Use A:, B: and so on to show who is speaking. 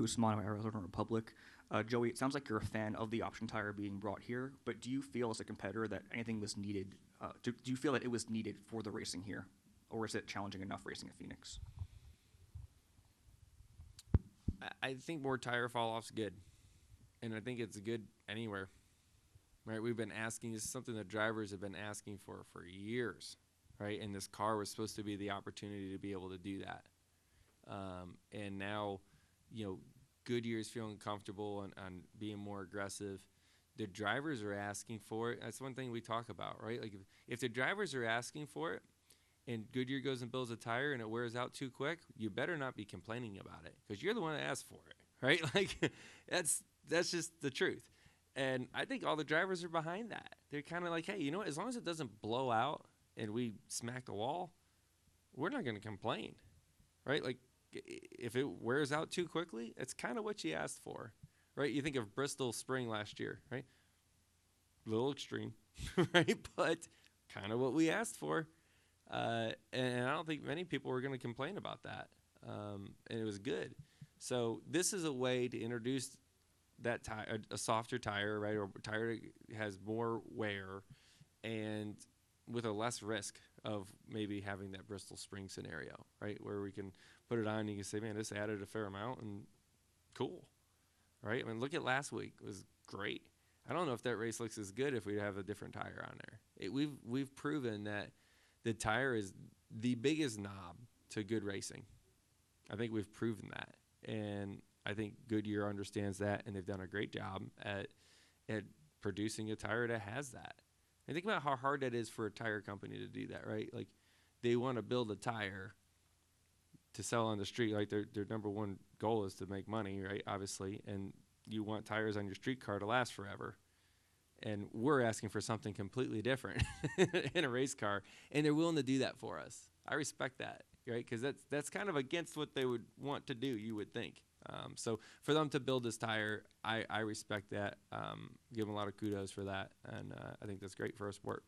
A: Kusman of Arizona Republic. Joey, it sounds like you're a fan of the option tire being brought here, but do you feel as a competitor that anything was needed? Do you feel that it was needed for the racing here, or is it challenging enough racing at Phoenix?
B: I think more tire fall off's good, and I think it's good anywhere. Right? We've been asking. This is something that drivers have been asking for years, right? And this car was supposed to be the opportunity to be able to do that. And now, Goodyear's feeling comfortable on being more aggressive. The drivers are asking for it. That's one thing we talk about, right? Like if the drivers are asking for it, and Goodyear goes and builds a tire and it wears out too quick, you better not be complaining about it because you're the one that asked for it, right? Like that's just the truth. And I think all the drivers are behind that. They're kind of like, hey, you know what? As long as it doesn't blow out and we smack the wall, we're not going to complain, right? Like if it wears out too quickly, it's kind of what you asked for, right? You think of Bristol Spring last year, right? A little extreme, right? But kind of what we asked for. And I don't think many people were going to complain about that. And it was good. So this is a way to introduce that tire, a softer tire, right, or a tire that has more wear, and with a less risk of maybe having that Bristol Spring scenario, right, where we can put it on and you can say, man, this added a fair amount and cool, right? I mean, look at last week. It was great. I don't know if that race looks as good if we have a different tire on there. We've proven that the tire is the biggest knob to good racing. I think we've proven that, and I think Goodyear understands that, and they've done a great job at producing a tire that has that. And think about how hard that is for a tire company to do that, right? Like, they want to build a tire to sell on the street. Like, their number one goal is to make money, right, obviously, and you want tires on your street car to last forever. And we're asking for something completely different in a race car, and they're willing to do that for us. I respect that, right? Because that's kind of against what they would want to do, you would think. So for them to build this tire, I respect that. Give them a lot of kudos for that, and I think that's great for our sport.